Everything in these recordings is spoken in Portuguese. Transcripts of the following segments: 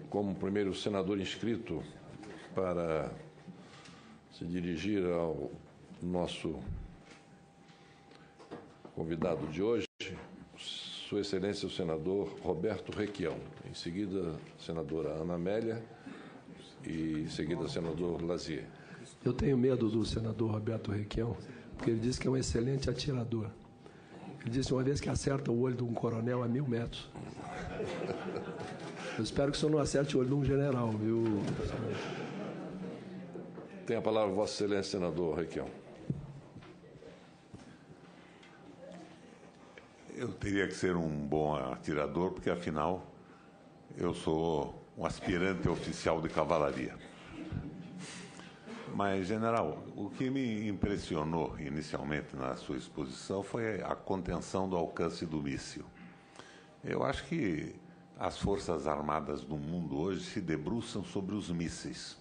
como primeiro senador inscrito para se dirigir ao nosso convidado de hoje, Sua Excelência o senador Roberto Requião. Em seguida, a senadora Ana Amélia e em seguida, o senador Lazier. Eu tenho medo do senador Roberto Requião, porque ele disse que é um excelente atirador. Ele disse uma vez que acerta o olho de um coronel a 1000 metros. Eu espero que o senhor não acerte o olho de um general, viu? Tem a palavra Vossa Excelência, senador Requião. Eu teria que ser um bom atirador, porque, afinal, eu sou um aspirante oficial de cavalaria. Mas, general, o que me impressionou inicialmente na sua exposição foi a contenção do alcance do míssil. Eu acho que as Forças Armadas do mundo hoje se debruçam sobre os mísseis.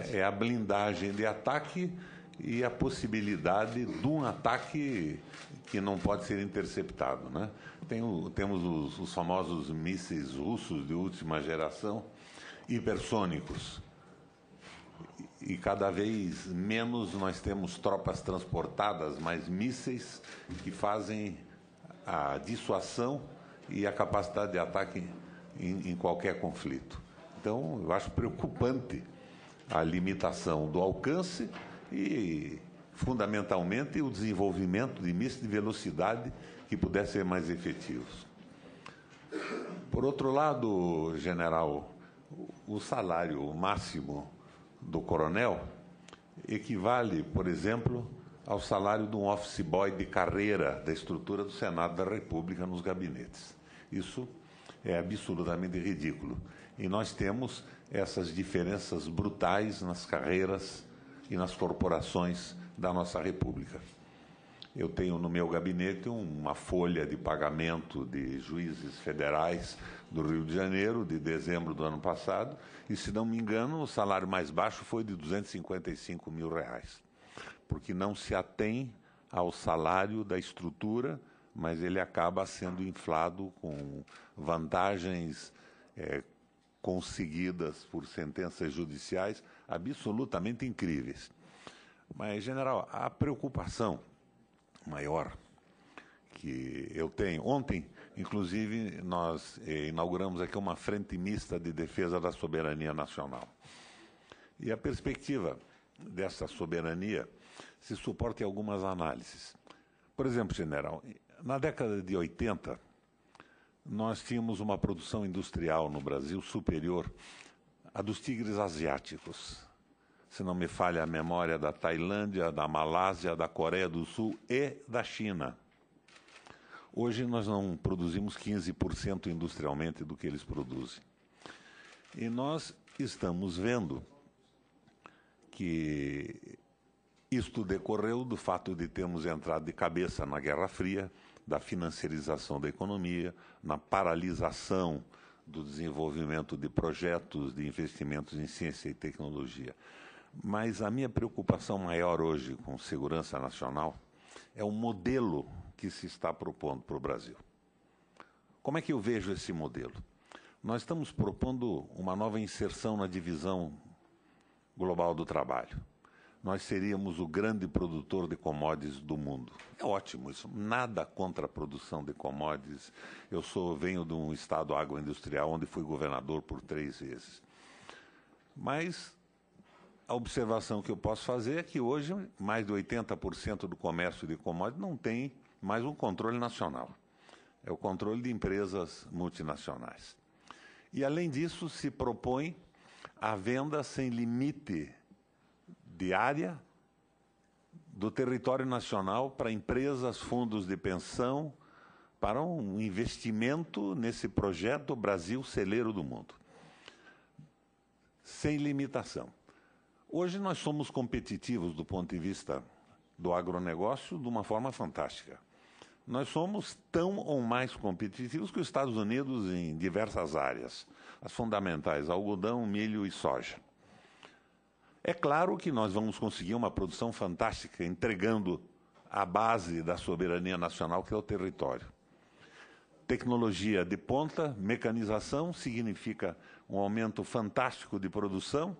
É a blindagem de ataque e a possibilidade de um ataque que não pode ser interceptado, né? Temos os famosos mísseis russos de última geração, hipersônicos. E cada vez menos nós temos tropas transportadas, mas mísseis que fazem a dissuasão e a capacidade de ataque em qualquer conflito. Então, eu acho preocupante a limitação do alcance e, fundamentalmente, o desenvolvimento de mísseis de velocidade que pudessem ser mais efetivos. Por outro lado, general, o salário máximo do coronel equivale, por exemplo, ao salário de um office boy de carreira da estrutura do Senado da República nos gabinetes. Isso é absolutamente ridículo. E nós temos essas diferenças brutais nas carreiras e nas corporações da nossa República. Eu tenho no meu gabinete uma folha de pagamento de juízes federais do Rio de Janeiro, de dezembro do ano passado, e, se não me engano, o salário mais baixo foi de R$255 mil, porque não se atém ao salário da estrutura, mas ele acaba sendo inflado com vantagens conseguidas por sentenças judiciais absolutamente incríveis. Mas, general, a preocupação maior que eu tenho... Ontem, inclusive, nós inauguramos aqui uma frente mista de defesa da soberania nacional. E a perspectiva dessa soberania se suporta em algumas análises. Por exemplo, general, na década de 80, nós tínhamos uma produção industrial no Brasil superior à dos tigres asiáticos. Se não me falha a memória, da Tailândia, da Malásia, da Coreia do Sul e da China. Hoje nós não produzimos 15% industrialmente do que eles produzem. E nós estamos vendo que isto decorreu do fato de termos entrado de cabeça na Guerra Fria, da financiarização da economia, na paralisação do desenvolvimento de projetos de investimentos em ciência e tecnologia. Mas a minha preocupação maior hoje com segurança nacional é o modelo que se está propondo para o Brasil. Como é que eu vejo esse modelo? Nós estamos propondo uma nova inserção na divisão global do trabalho. Nós seríamos o grande produtor de commodities do mundo. É ótimo isso, nada contra a produção de commodities. Eu venho de um estado agroindustrial onde fui governador por 3 vezes. Mas a observação que eu posso fazer é que hoje mais de 80% do comércio de commodities não tem mais um controle nacional. É o controle de empresas multinacionais. E, além disso, se propõe a venda sem limite de área do território nacional para empresas, fundos de pensão, para um investimento nesse projeto Brasil celeiro do mundo. Sem limitação. Hoje nós somos competitivos do ponto de vista do agronegócio de uma forma fantástica. Nós somos tão ou mais competitivos que os Estados Unidos em diversas áreas, as fundamentais, algodão, milho e soja. É claro que nós vamos conseguir uma produção fantástica, entregando a base da soberania nacional, que é o território. tecnologia de ponta, mecanização, significa um aumento fantástico de produção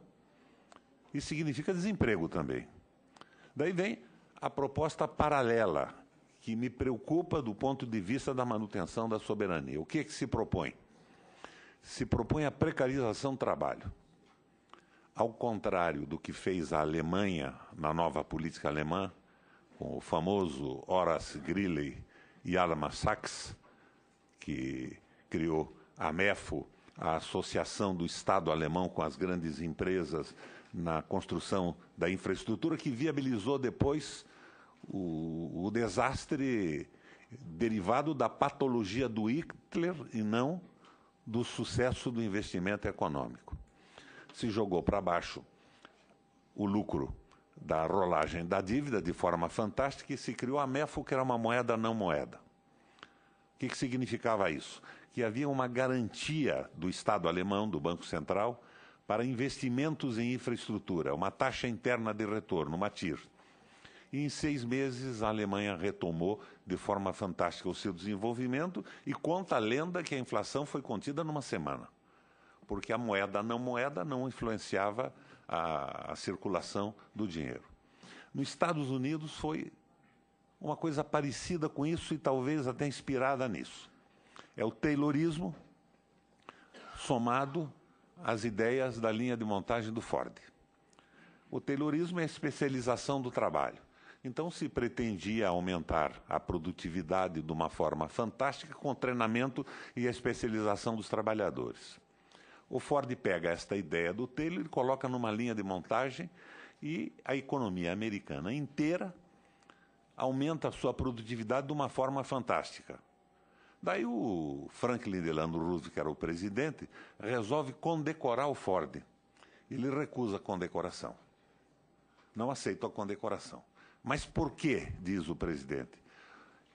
e significa desemprego também. Daí vem a proposta paralela, que me preocupa do ponto de vista da manutenção da soberania. O que é que se propõe? Se propõe a precarização do trabalho. Ao contrário do que fez a Alemanha na nova política alemã, com o famoso Horace Greeley e Alma Sachs, que criou a MEFO, a Associação do Estado Alemão com as grandes empresas na construção da infraestrutura, que viabilizou depois o desastre derivado da patologia do Hitler e não do sucesso do investimento econômico. Se jogou para baixo o lucro da rolagem da dívida de forma fantástica e se criou a MEFO, que era uma moeda não moeda. O que significava isso? Que havia uma garantia do Estado alemão, do Banco Central, para investimentos em infraestrutura, uma taxa interna de retorno, uma TIR. E em 6 meses a Alemanha retomou de forma fantástica o seu desenvolvimento e conta a lenda que a inflação foi contida numa semana, porque a moeda não influenciava a circulação do dinheiro. Nos Estados Unidos foi uma coisa parecida com isso e talvez até inspirada nisso. É o Taylorismo somado às ideias da linha de montagem do Ford. O Taylorismo é a especialização do trabalho. Então se pretendia aumentar a produtividade de uma forma fantástica com o treinamento e a especialização dos trabalhadores. O Ford pega esta ideia do Taylor e coloca numa linha de montagem e a economia americana inteira aumenta a sua produtividade de uma forma fantástica. Daí o Franklin Delano Roosevelt, que era o presidente, resolve condecorar o Ford. Ele recusa a condecoração. Não aceita a condecoração. Mas por quê, diz o presidente?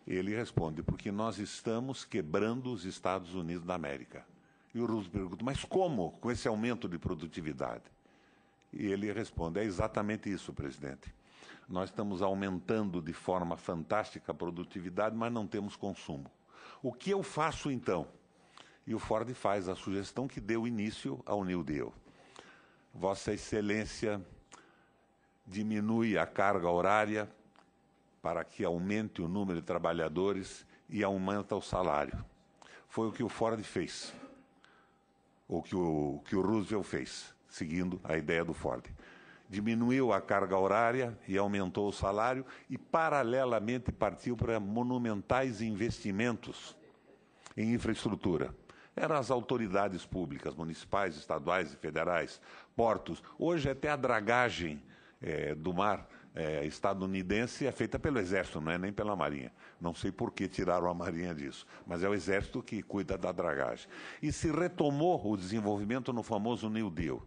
Ele responde, porque nós estamos quebrando os Estados Unidos da América. E o Roosevelt pergunta, mas como com esse aumento de produtividade? E ele responde, é exatamente isso, presidente. Nós estamos aumentando de forma fantástica a produtividade, mas não temos consumo. O que eu faço então? E o Ford faz a sugestão que deu início ao New Deal. Vossa Excelência diminui a carga horária para que aumente o número de trabalhadores e aumenta o salário. Foi o que o Ford fez, ou que o Roosevelt fez, seguindo a ideia do Ford. Diminuiu a carga horária e aumentou o salário e, paralelamente, partiu para monumentais investimentos em infraestrutura. Eram as autoridades públicas, municipais, estaduais e federais, portos. Hoje até a dragagem do mar estadunidense é feita pelo Exército, não é nem pela Marinha. Não sei por que tiraram a Marinha disso, mas é o Exército que cuida da dragagem. E se retomou o desenvolvimento no famoso New Deal.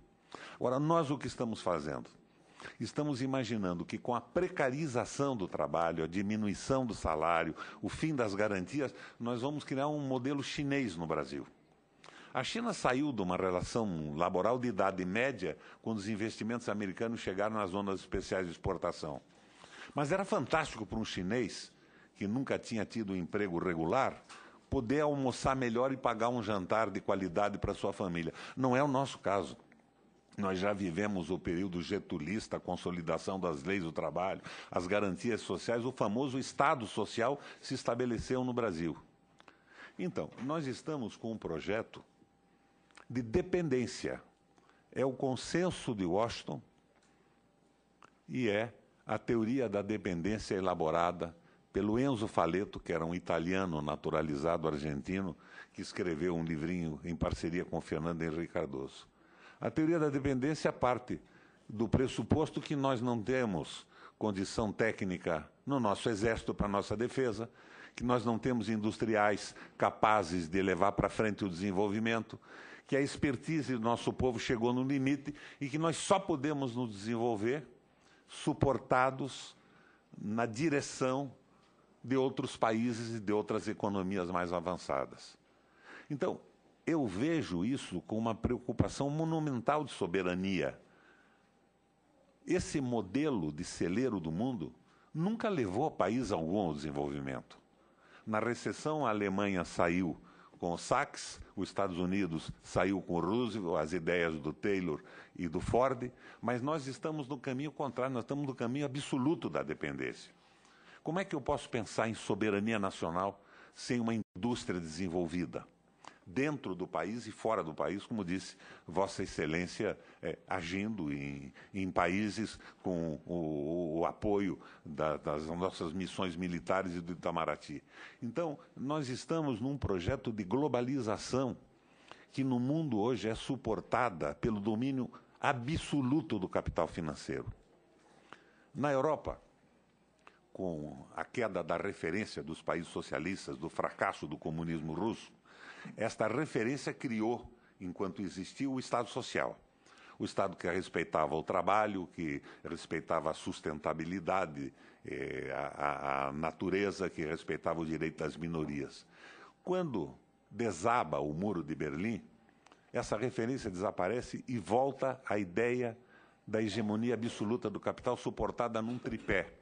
Agora, nós o que estamos fazendo? Estamos imaginando que com a precarização do trabalho, a diminuição do salário, o fim das garantias, nós vamos criar um modelo chinês no Brasil. A China saiu de uma relação laboral de idade média quando os investimentos americanos chegaram nas zonas especiais de exportação. Mas era fantástico para um chinês, que nunca tinha tido um emprego regular, poder almoçar melhor e pagar um jantar de qualidade para sua família. Não é o nosso caso. Nós já vivemos o período getulista, a consolidação das leis do trabalho, as garantias sociais, o famoso Estado Social se estabeleceu no Brasil. Então, nós estamos com um projeto de dependência. É o consenso de Washington e é a teoria da dependência elaborada pelo Enzo Faleto, que era um italiano naturalizado argentino, que escreveu um livrinho em parceria com Fernando Henrique Cardoso. A teoria da dependência parte do pressuposto que nós não temos condição técnica no nosso exército para a nossa defesa, que nós não temos industriais capazes de levar para frente o desenvolvimento, que a expertise do nosso povo chegou no limite e que nós só podemos nos desenvolver suportados na direção de outros países e de outras economias mais avançadas. Então, eu vejo isso com uma preocupação monumental de soberania. Esse modelo de celeiro do mundo nunca levou país algum ao desenvolvimento. Na recessão, a Alemanha saiu com o Sachs, os Estados Unidos saiu com o Roosevelt, as ideias do Taylor e do Ford, mas nós estamos no caminho contrário, nós estamos no caminho absoluto da dependência. Como é que eu posso pensar em soberania nacional sem uma indústria desenvolvida? Dentro do país e fora do país, como disse Vossa Excelência, agindo em países com o apoio das nossas missões militares e do Itamaraty. Então, nós estamos num projeto de globalização que no mundo hoje é suportada pelo domínio absoluto do capital financeiro. Na Europa, com a queda da referência dos países socialistas, do fracasso do comunismo russo, esta referência criou, enquanto existiu, o Estado Social. O Estado que respeitava o trabalho, que respeitava a sustentabilidade, a natureza, que respeitava o direito das minorias. Quando desaba o Muro de Berlim, essa referência desaparece e volta a ideia da hegemonia absoluta do capital suportada num tripé,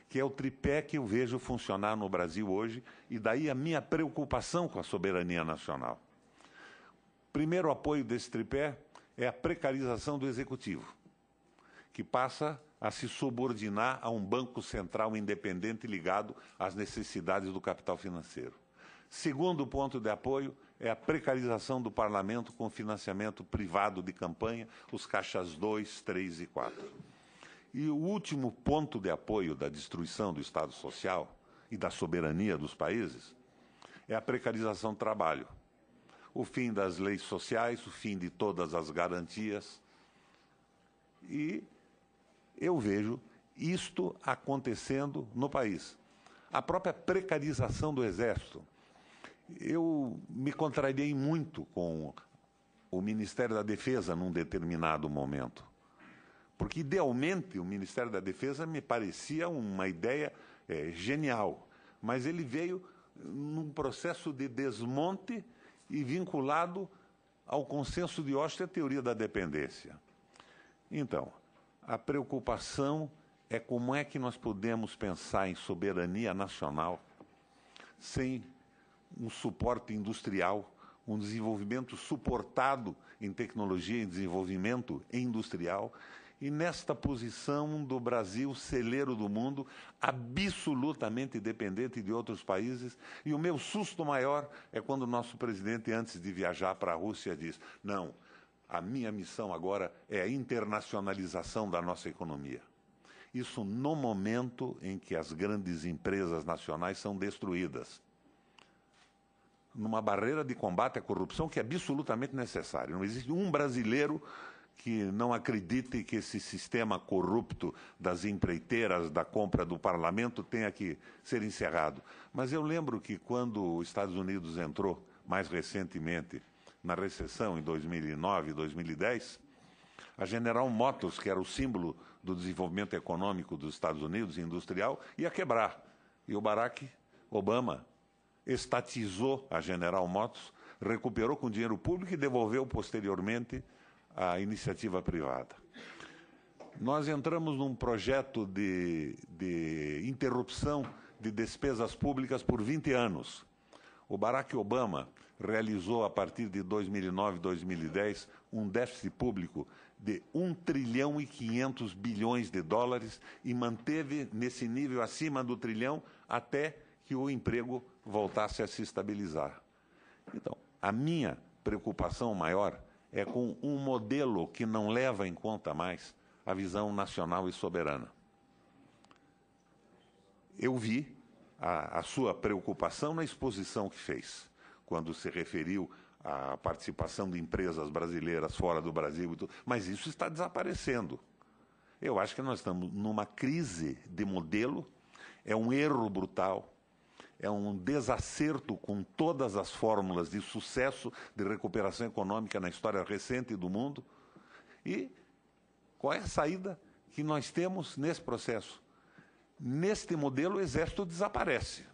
que é o tripé que eu vejo funcionar no Brasil hoje, e daí a minha preocupação com a soberania nacional. Primeiro apoio desse tripé é a precarização do executivo, que passa a se subordinar a um banco central independente ligado às necessidades do capital financeiro. Segundo ponto de apoio é a precarização do parlamento com financiamento privado de campanha, os caixas 2, 3 e 4. E o último ponto de apoio da destruição do Estado Social e da soberania dos países é a precarização do trabalho. O fim das leis sociais, o fim de todas as garantias. E eu vejo isto acontecendo no país. A própria precarização do Exército. Eu me contrariei muito com o Ministério da Defesa num determinado momento. Porque, idealmente, o Ministério da Defesa me parecia uma ideia genial, mas ele veio num processo de desmonte e vinculado ao consenso de Oslo e à teoria da dependência. Então, a preocupação é como é que nós podemos pensar em soberania nacional sem um suporte industrial, um desenvolvimento suportado em tecnologia e desenvolvimento industrial. E nesta posição do Brasil, celeiro do mundo, absolutamente dependente de outros países. E o meu susto maior é quando o nosso presidente, antes de viajar para a Rússia, diz: não, a minha missão agora é a internacionalização da nossa economia. Isso no momento em que as grandes empresas nacionais são destruídas. Numa barreira de combate à corrupção que é absolutamente necessária. Não existe um brasileiro que não acredite que esse sistema corrupto das empreiteiras, da compra do parlamento, tenha que ser encerrado. Mas eu lembro que quando os Estados Unidos entrou, mais recentemente, na recessão em 2009 e 2010, a General Motors, que era o símbolo do desenvolvimento econômico dos Estados Unidos, industrial, ia quebrar. E o Barack Obama estatizou a General Motors, recuperou com dinheiro público e devolveu posteriormente a iniciativa privada. Nós entramos num projeto de interrupção de despesas públicas por 20 anos. O Barack Obama realizou, a partir de 2009 e 2010, um déficit público de 1 trilhão e 500 bilhões de dólares e manteve nesse nível acima do trilhão até que o emprego voltasse a se estabilizar. Então, a minha preocupação maior é com um modelo que não leva em conta mais a visão nacional e soberana. Eu vi a sua preocupação na exposição que fez, quando se referiu à participação de empresas brasileiras fora do Brasil e tudo, mas isso está desaparecendo. Eu acho que nós estamos numa crise de modelo, é um erro brutal, é um desacerto com todas as fórmulas de sucesso de recuperação econômica na história recente do mundo. E qual é a saída que nós temos nesse processo? Neste modelo, o Exército desaparece.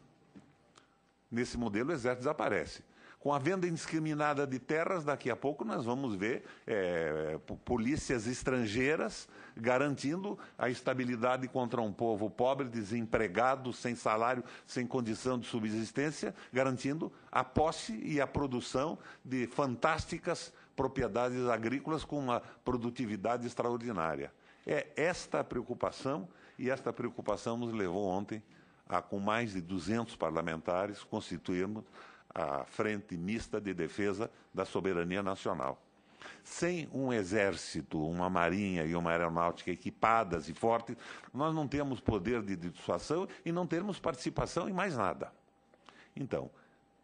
Nesse modelo, o Exército desaparece. Com a venda indiscriminada de terras, daqui a pouco nós vamos ver polícias estrangeiras garantindo a estabilidade contra um povo pobre, desempregado, sem salário, sem condição de subsistência, garantindo a posse e a produção de fantásticas propriedades agrícolas com uma produtividade extraordinária. É esta a preocupação, e esta preocupação nos levou ontem a, com mais de 200 parlamentares, constituirmos a Frente Mista de Defesa da Soberania Nacional. Sem um exército, uma marinha e uma aeronáutica equipadas e fortes, nós não temos poder de dissuasão e não temos participação em mais nada. Então,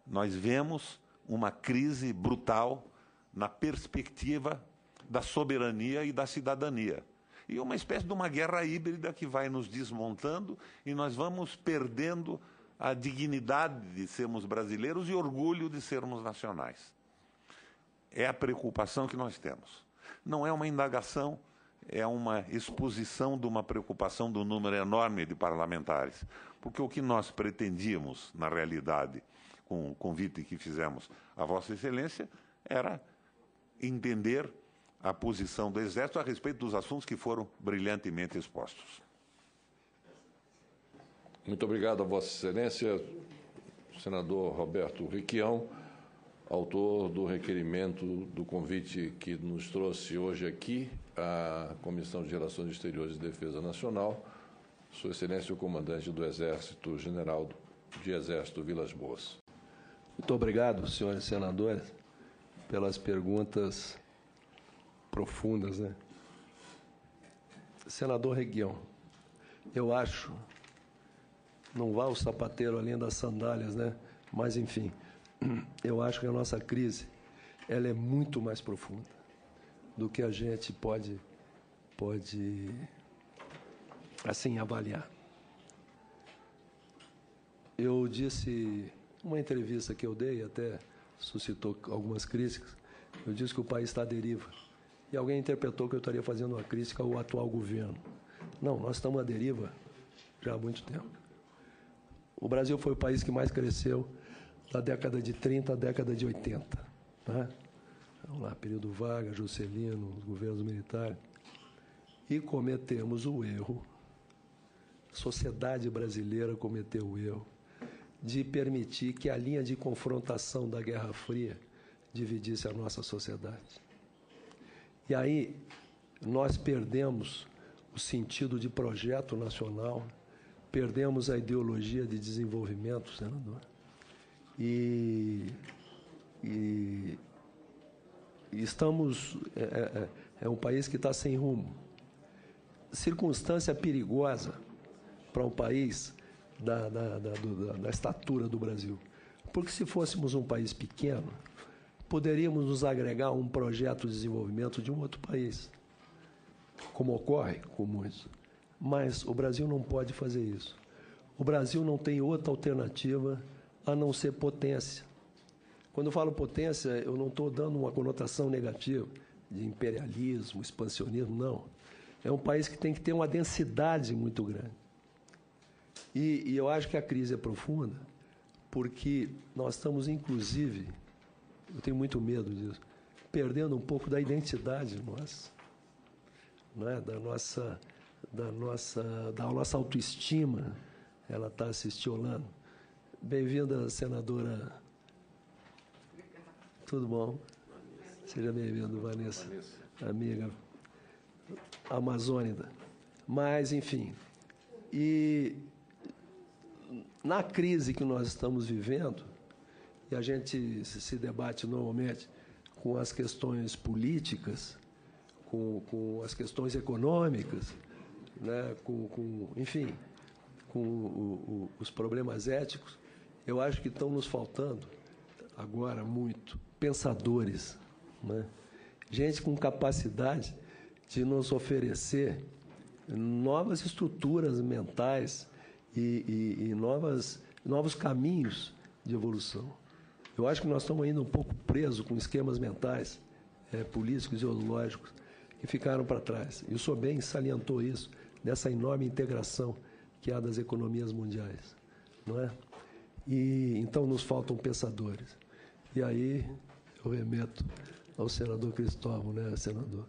nós vemos uma crise brutal na perspectiva da soberania e da cidadania. E uma espécie de uma guerra híbrida que vai nos desmontando e nós vamos perdendo a dignidade de sermos brasileiros e orgulho de sermos nacionais. É a preocupação que nós temos. Não é uma indagação, é uma exposição de uma preocupação do número enorme de parlamentares. Porque o que nós pretendíamos, na realidade, com o convite que fizemos a Vossa Excelência, era entender a posição do Exército a respeito dos assuntos que foram brilhantemente expostos. Muito obrigado a Vossa Excelência, senador Roberto Requião, autor do requerimento do convite que nos trouxe hoje aqui à Comissão de Relações Exteriores e Defesa Nacional, Sua Excelência o Comandante do Exército, General de Exército Vilas Boas. Muito obrigado, senhores senadores, pelas perguntas profundas, né? Senador Requião, eu acho, não vá o sapateiro além das sandálias, né? Mas, enfim, eu acho que a nossa crise, ela é muito mais profunda do que a gente pode assim, avaliar. Eu disse, uma entrevista que eu dei, até suscitou algumas críticas, eu disse que o país está à deriva. E alguém interpretou que eu estaria fazendo uma crítica ao atual governo. Não, nós estamos à deriva já há muito tempo. O Brasil foi o país que mais cresceu da década de 30 à década de 80. Né? Vamos lá, período Vargas, Juscelino, os governos militares. E cometemos o erro, a sociedade brasileira cometeu o erro, de permitir que a linha de confrontação da Guerra Fria dividisse a nossa sociedade. E aí nós perdemos o sentido de projeto nacional, perdemos a ideologia de desenvolvimento, senador. E estamos... É um país que está sem rumo. Circunstância perigosa para um país da estatura do Brasil. Porque se fôssemos um país pequeno, poderíamos nos agregar a um projeto de desenvolvimento de um outro país, como ocorre com muitos. Mas o Brasil não pode fazer isso. O Brasil não tem outra alternativa a não ser potência. Quando eu falo potência, eu não estou dando uma conotação negativa de imperialismo, expansionismo, não. É um país que tem que ter uma densidade muito grande. E eu acho que a crise é profunda, porque nós estamos, inclusive, eu tenho muito medo disso, perdendo um pouco da identidade nossa, né? da nossa autoestima, ela está se estiolando. Bem-vinda, senadora. Tudo bom? Seja bem-vindo, Vanessa, amiga amazônida. Mas, enfim, e na crise que nós estamos vivendo, e a gente se debate normalmente com as questões políticas, com as questões econômicas, né, enfim, com os problemas éticos, eu acho que estão nos faltando agora muito pensadores, né? Gente com capacidade de nos oferecer novas estruturas mentais e novos caminhos de evolução. Eu acho que nós estamos ainda um pouco presos com esquemas mentais, políticos e ideológicos, que ficaram para trás. E o Sobem salientou isso, dessa enorme integração que há das economias mundiais, não é? E então nos faltam pensadores. E aí eu remeto ao senador Cristóvão, né, senador?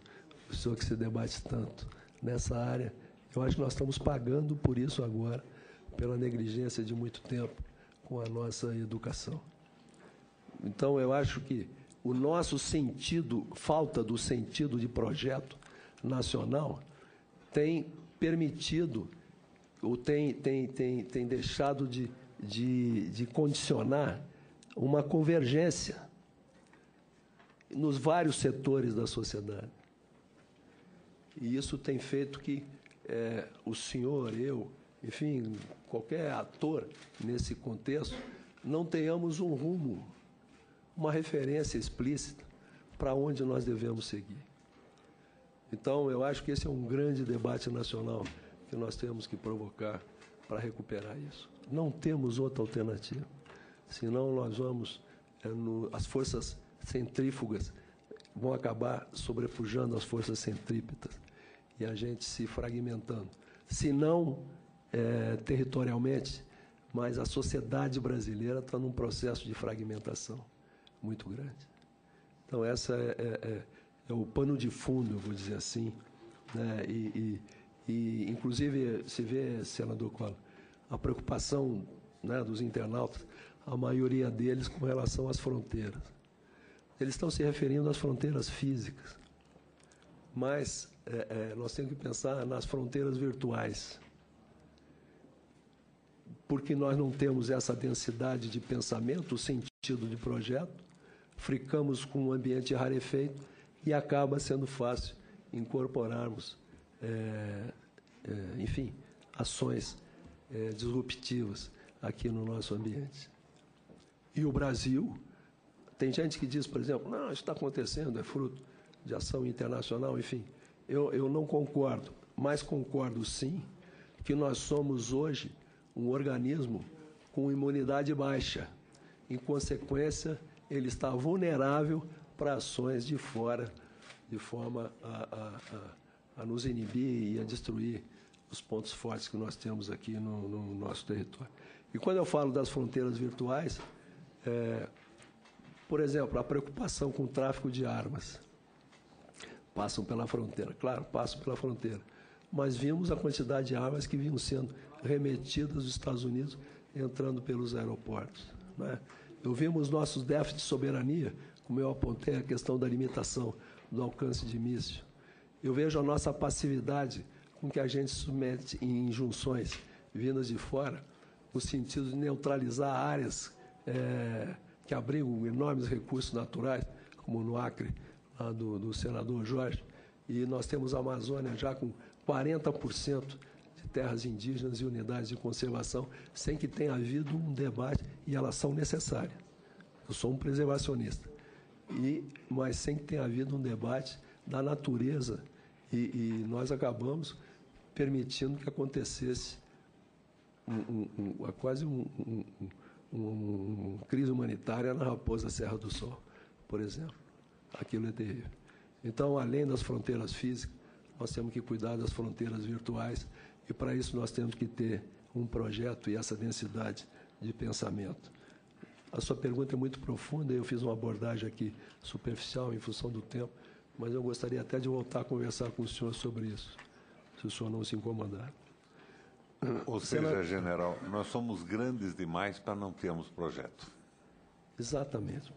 O senhor que se debate tanto nessa área, eu acho que nós estamos pagando por isso agora, pela negligência de muito tempo com a nossa educação. Então, eu acho que o nosso sentido, falta do sentido de projeto nacional, tem permitido, ou tem deixado de condicionar uma convergência nos vários setores da sociedade. E isso tem feito que o senhor, eu, enfim, qualquer ator nesse contexto, não tenhamos um rumo, uma referência explícita para onde nós devemos seguir. Então, eu acho que esse é um grande debate nacional que nós temos que provocar para recuperar isso. Não temos outra alternativa, senão nós vamos, as forças centrífugas vão acabar sobrepujando as forças centrípetas e a gente se fragmentando. Se não territorialmente, mas a sociedade brasileira está num processo de fragmentação muito grande. Então, essa é o pano de fundo, eu vou dizer assim, né? E inclusive, se vê, senador Collor, a preocupação, né, dos internautas, a maioria deles com relação às fronteiras. Eles estão se referindo às fronteiras físicas, mas nós temos que pensar nas fronteiras virtuais, porque nós não temos essa densidade de pensamento, o sentido de projeto, ficamos com um ambiente rarefeito e acaba sendo fácil incorporarmos, enfim, ações disruptivas aqui no nosso ambiente. E o Brasil, tem gente que diz, por exemplo, não, isso está acontecendo, é fruto de ação internacional, enfim. Eu não concordo, mas concordo sim que nós somos hoje um organismo com imunidade baixa. Em consequência, ele está vulnerável para ações de fora, de forma a nos inibir e a destruir os pontos fortes que nós temos aqui no nosso território. E quando eu falo das fronteiras virtuais, por exemplo, a preocupação com o tráfico de armas. Passam pela fronteira, claro, passam pela fronteira. Mas vimos a quantidade de armas que vinham sendo remetidas dos Estados Unidos, entrando pelos aeroportos, né? Eu vimos nossos déficits de soberania, como eu apontei, a questão da limitação do alcance de míssil. Eu vejo a nossa passividade com que a gente submete em injunções vindas de fora, no sentido de neutralizar áreas que abrigam enormes recursos naturais, como no Acre, lá do senador Jorge, e nós temos a Amazônia já com 40% de terras indígenas e unidades de conservação, sem que tenha havido um debate, e elas são necessárias. Eu sou um preservacionista, mas sem que tenha havido um debate da natureza, e nós acabamos permitindo que acontecesse quase uma crise humanitária na Raposa Serra do Sol, por exemplo. Aquilo é terrível. Então, além das fronteiras físicas, nós temos que cuidar das fronteiras virtuais, e para isso nós temos que ter um projeto e essa densidade de pensamento. A sua pergunta é muito profunda, eu fiz uma abordagem aqui superficial em função do tempo, mas eu gostaria até de voltar a conversar com o senhor sobre isso, se o senhor não se incomodar. Ou seja, general, nós somos grandes demais para não termos projeto. Exatamente.